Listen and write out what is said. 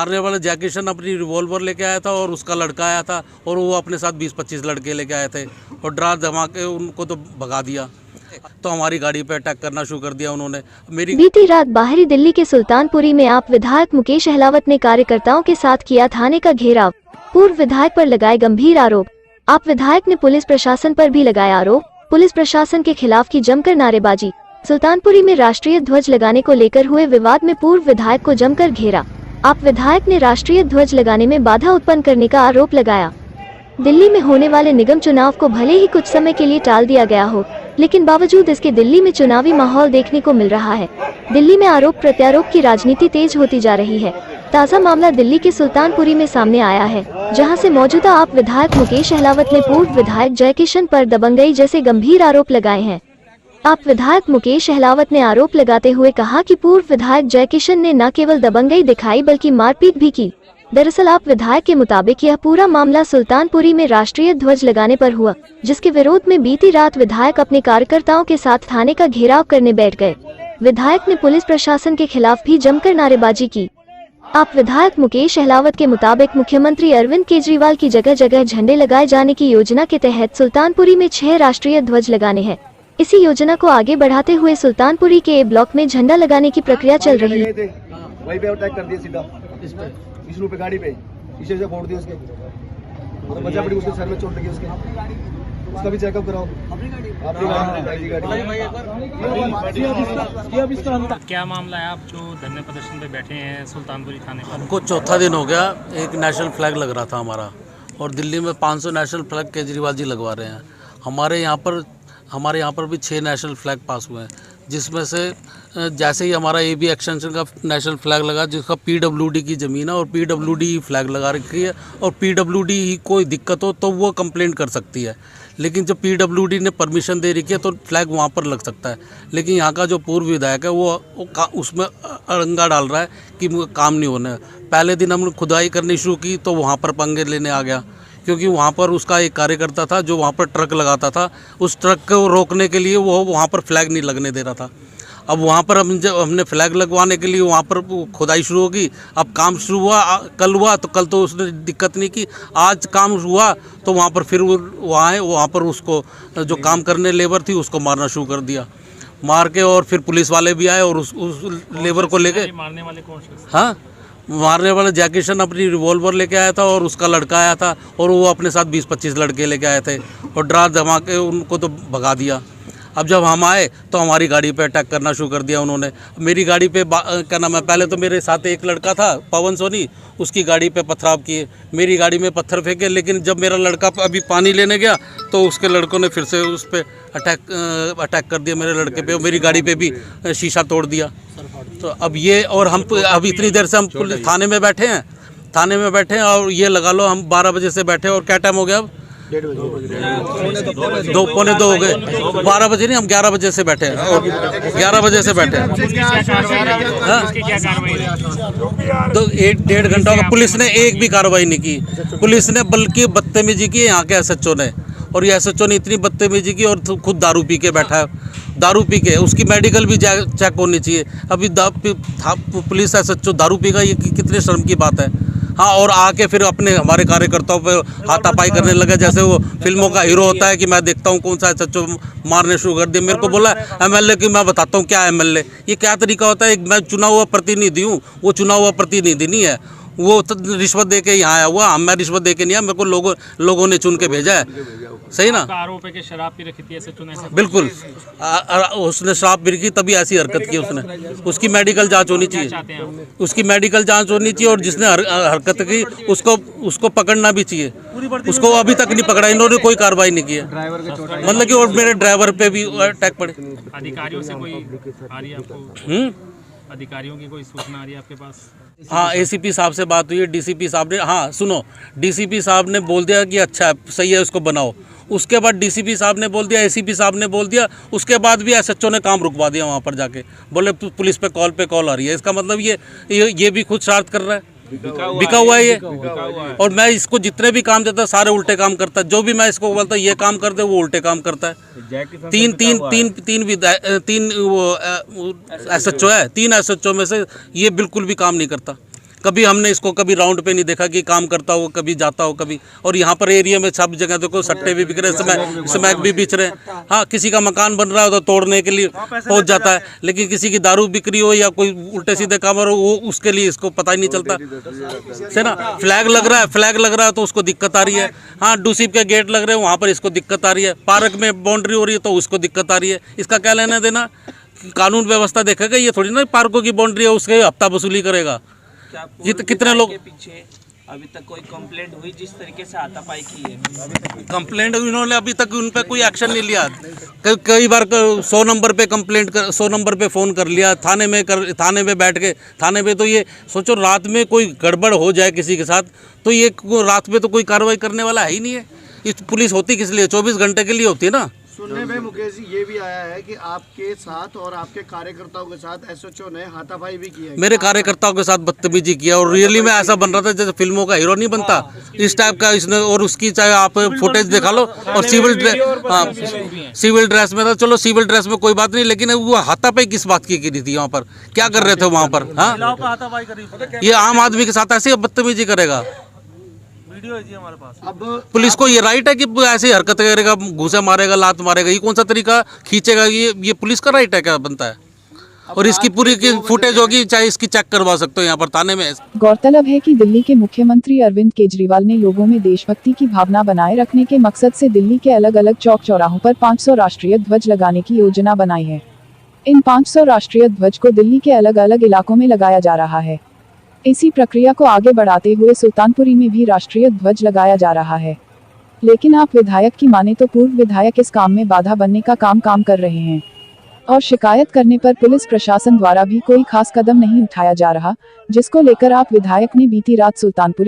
मारने वाला जैकी शन अपनी रिवॉल्वर लेके आया था और उसका लड़का आया था और वो अपने साथ 20-25 लड़के लेके आए थे और डरा धमा के उनको तो भगा दिया। तो हमारी गाड़ी पे अटैक करना शुरू कर दिया उन्होंने। बीती रात बाहरी दिल्ली के सुल्तानपुरी में आप विधायक मुकेश अहलावत ने कार्यकर्ताओं के साथ किया थाने का घेराव। पूर्व विधायक पर लगाए गंभीर आरोप। आप विधायक ने पुलिस प्रशासन पर भी लगाया आरोप। पुलिस प्रशासन के खिलाफ की जमकर नारेबाजी। सुल्तानपुरी में राष्ट्रीय ध्वज लगाने को लेकर हुए विवाद में पूर्व विधायक को जमकर घेरा। आप विधायक ने राष्ट्रीय ध्वज लगाने में बाधा उत्पन्न करने का आरोप लगाया। दिल्ली में होने वाले निगम चुनाव को भले ही कुछ समय के लिए टाल दिया गया हो, लेकिन बावजूद इसके दिल्ली में चुनावी माहौल देखने को मिल रहा है। दिल्ली में आरोप प्रत्यारोप की राजनीति तेज होती जा रही है। ताज़ा मामला दिल्ली के सुल्तानपुरी में सामने आया है, जहां से मौजूदा आप विधायक मुकेश अहलावत ने पूर्व विधायक जैकी शन पर दबंगई जैसे गंभीर आरोप लगाए हैं। आप विधायक मुकेश अहलावत ने आरोप लगाते हुए कहा कि पूर्व विधायक जैकी शन ने न केवल दबंगई दिखाई बल्कि मारपीट भी की। दरअसल आप विधायक के मुताबिक यह पूरा मामला सुल्तानपुरी में राष्ट्रीय ध्वज लगाने पर हुआ, जिसके विरोध में बीती रात विधायक अपने कार्यकर्ताओं के साथ थाने का घेराव करने बैठ गए। विधायक ने पुलिस प्रशासन के खिलाफ भी जमकर नारेबाजी की। आप विधायक मुकेश अहलावत के मुताबिक मुख्यमंत्री अरविंद केजरीवाल की जगह जगह झंडे लगाए जाने की योजना के तहत सुल्तानपुरी में 6 राष्ट्रीय ध्वज लगाने हैं। इसी योजना को आगे बढ़ाते हुए सुल्तानपुरी के ए ब्लॉक में झंडा लगाने की प्रक्रिया चल रही है। वहीं पे अटैक कर दिया सीधा इस पे गाड़ी पे शीशे से फोड़ दिया उसके और बचा पड़ी उसके सर में चोट लगी उसका भी चेकअप कराओ। क्या मामला है, आप जो धरने प्रदर्शन पे बैठे हैं सुल्तानपुरी थाने पर? हमको चौथा दिन हो गया। एक नेशनल फ्लैग लग रहा था हमारा, और दिल्ली में 500 नेशनल फ्लैग केजरीवाल जी लगवा रहे हैं। हमारे यहाँ पर भी 6 नेशनल फ्लैग पास हुए हैं, जिसमें से जैसे ही हमारा AB एक्सटेंशन का नेशनल फ्लैग लगा, जिसका PWD की ज़मीन है और PWD ही फ्लैग लगा रखी है, और PWD ही कोई दिक्कत हो तो वो कंप्लेंट कर सकती है। लेकिन जब PWD ने परमिशन दे रखी है तो फ्लैग वहाँ पर लग सकता है। लेकिन यहाँ का जो पूर्व विधायक है वो उसमें अड़ंगा डाल रहा है कि काम नहीं होने। पहले दिन हमने खुदाई करनी शुरू की तो वहाँ पर पंगे लेने आ गया, क्योंकि वहाँ पर उसका एक कार्यकर्ता था जो वहाँ पर ट्रक लगाता था। उस ट्रक को रोकने के लिए वो वहाँ पर फ्लैग नहीं लगने दे रहा था। अब वहाँ पर हमने फ्लैग लगवाने के लिए वहाँ पर खुदाई शुरू होगी। अब काम शुरू हुआ, कल हुआ तो कल तो उसने दिक्कत नहीं की। आज काम हुआ तो वहाँ पर फिर वहाँ पर उसको जो काम करने लेबर थी उसको मारना शुरू कर दिया। मार के और फिर पुलिस वाले भी आए और उस लेबर को लेके। मारने वाले कौन से? हाँ, मारने वाला जैकी शन अपनी रिवॉल्वर लेके आया था और उसका लड़का आया था और वो अपने साथ 20-25 लड़के लेके आए थे और डरा धमा के उनको तो भगा दिया। अब जब हम आए तो हमारी गाड़ी पे अटैक करना शुरू कर दिया उन्होंने। मेरी गाड़ी पे क्या नाम है, पहले तो मेरे साथ एक लड़का था पवन सोनी, उसकी गाड़ी पे पथराव किए, मेरी गाड़ी में पत्थर फेंके। लेकिन जब मेरा लड़का अभी पानी लेने गया तो उसके लड़कों ने फिर से उस पर अटैक कर दिया मेरे लड़के पे, और मेरी गाड़ी पे भी शीशा तोड़ दिया। तो अब ये, और हम अब इतनी देर से हम थाने में बैठे हैं और ये लगा लो हम 12 बजे से बैठे, और क्या टाइम हो गया अब? 2:45 हो गए। 12 बजे नहीं, हम 11 बजे से बैठे हैं, और 11 बजे से बैठे हैं। तो 1-1.5 घंटा का पुलिस ने एक भी कार्रवाई नहीं की। पुलिस ने बल्कि बदतमीजी की यहाँ के SHO ने, और ये SHO ने इतनी बदतमीजी की और खुद दारू पी के बैठा है। दारू पी के उसकी मेडिकल भी चेक होनी चाहिए। अभी पुलिस SHO दारू पी का, ये कितने शर्म की बात है। हाँ, और आके फिर अपने हमारे कार्यकर्ताओं पे हाथापाई करने लगे, जैसे वो फिल्मों का हीरो होता है कि मैं देखता हूँ कौन सा SHO मारने शुरू कर दिया। मेरे को बोला MLA की, मैं बताता हूँ क्या MLA, ये क्या तरीका होता है। मैं चुना हुआ प्रतिनिधि हूँ, वो चुना हुआ प्रतिनिधि नहीं है। वो रिश्वत दे के यहाँ आया हुआ, मैं रिश्वत दे के नहीं आया, मेरे को लोगों ने चुन के भेजा है। सही ना? आरोप है कि शराब पी रखी थी SHO ने? बिल्कुल, उसने शराब पी रखी तभी ऐसी हरकत की उसने। उसकी मेडिकल जांच होनी चाहिए, उसकी मेडिकल जांच होनी चाहिए, और जिसने हरकत की उसको पकड़ना भी चाहिए। उसको अभी तक नहीं पकड़ा, इन्होंने कोई कार्रवाई नहीं की है। मतलब कि और मेरे ड्राइवर पे भी अटैक पड़े। अधिकारियों से कोई आ रही है आपको? अधिकारियों की कोई सूचना आ रही है आपके पास? हाँ, ACP साहब से बात हुई है। DCP साहब ने, हाँ सुनो, DCP साहब ने बोल दिया कि अच्छा सही है, उसको बनाओ। उसके बाद DCP साहब ने बोल दिया, ACP साहब ने बोल दिया, उसके बाद भी SHO ने काम रुकवा दिया वहाँ पर जाके। बोले पुलिस पे कॉल आ रही है। इसका मतलब ये भी खुद शरारत कर रहा है, बिका हुआ है ये। और मैं इसको जितने भी काम देता सारे उल्टे काम करता है। जो भी मैं इसको बोलता ये काम कर दे, वो उल्टे काम करता है। तीन SHO है, 3 SHO में से ये बिल्कुल भी काम नहीं करता। कभी हमने इसको कभी राउंड पे नहीं देखा कि काम करता हो, कभी जाता हो कभी। और यहाँ पर एरिया में सब जगह देखो सट्टे भी बिक रहे हैं, स्मैक भी बिक रहे हैं। हाँ, किसी का मकान बन रहा है तो तोड़ने के लिए पहुँच जाता है, लेकिन किसी की दारू बिक्री हो या कोई उल्टे सीधे काम हो वो उसके लिए इसको पता ही नहीं चलता है ना। फ्लैग लग रहा है तो उसको दिक्कत आ रही है। हाँ, डूसीप के गेट लग रहे हैं वहाँ पर इसको दिक्कत आ रही है। पार्क में बाउंड्री हो रही है तो उसको दिक्कत आ रही है। इसका क्या लेना देना? कानून व्यवस्था देखेगा, ये थोड़ी ना पार्कों की बाउंड्री है उसके हफ्ता वसूली करेगा। कितने लोग पीछे अभी तक कोई कंप्लेंट हुई जिस तरीके से हाथापाई की है? कंप्लेंट इन्होंने अभी तक उन पर कोई एक्शन नहीं लिया। कई बार 100 नंबर पे कंप्लेंट 100 नंबर पे फ़ोन कर लिया, थाने में बैठ के थाने में। तो ये सोचो रात में कोई गड़बड़ हो जाए किसी के साथ तो ये रात में तो कोई कार्रवाई करने वाला है ही नहीं है। इस पुलिस होती किस लिए? 24 घंटे के लिए होती है ना। सुनने में मुकेश जी ये भी आया है कि आपके साथ और आपके कार्यकर्ताओं के साथ एसएचओ ने हाथापाई भी की है। मेरे कार्यकर्ताओं के साथ बदतमीजी किया और रियली में ऐसा बन रहा था जैसे फिल्मों का हीरो नहीं बनता, इस टाइप का इसने। और उसकी चाहे आप फुटेज दिखा लो, और सिविल ड्रेस में था। चलो सिविल ड्रेस में कोई बात नहीं, लेकिन वो हाथापाई किस बात की रही थी? वहाँ पर क्या कर रहे थे वहाँ पर? हाँ, ये आम आदमी के साथ ऐसे बदतमीजी करेगा? हमारे पास अब पुलिस को ये राइट है कि ऐसी हरकत करेगा, घूसे मारेगा, लात मारेगा? ये कौन सा तरीका खींचेगा? ये पुलिस का राइट है क्या बनता है? और इसकी पूरी की फुटेज होगी, चाहे इसकी चेक करवा सकते हो यहाँ पर थाने में। गौरतलब है कि दिल्ली के मुख्यमंत्री अरविंद केजरीवाल ने लोगों में देशभक्ति की भावना बनाए रखने के मकसद से दिल्ली के अलग अलग चौक चौराहों पर 500 राष्ट्रीय ध्वज लगाने की योजना बनाई है। इन 500 राष्ट्रीय ध्वज को दिल्ली के अलग अलग इलाकों में लगाया जा रहा है। इसी प्रक्रिया को आगे बढ़ाते हुए सुल्तानपुरी में भी राष्ट्रीय ध्वज लगाया जा रहा है। लेकिन आप विधायक की माने तो पूर्व विधायक इस काम में बाधा बनने का काम कर रहे हैं और शिकायत करने पर पुलिस प्रशासन द्वारा भी कोई खास कदम नहीं उठाया जा रहा, जिसको लेकर आप विधायक ने बीती रात सुल्तानपुरी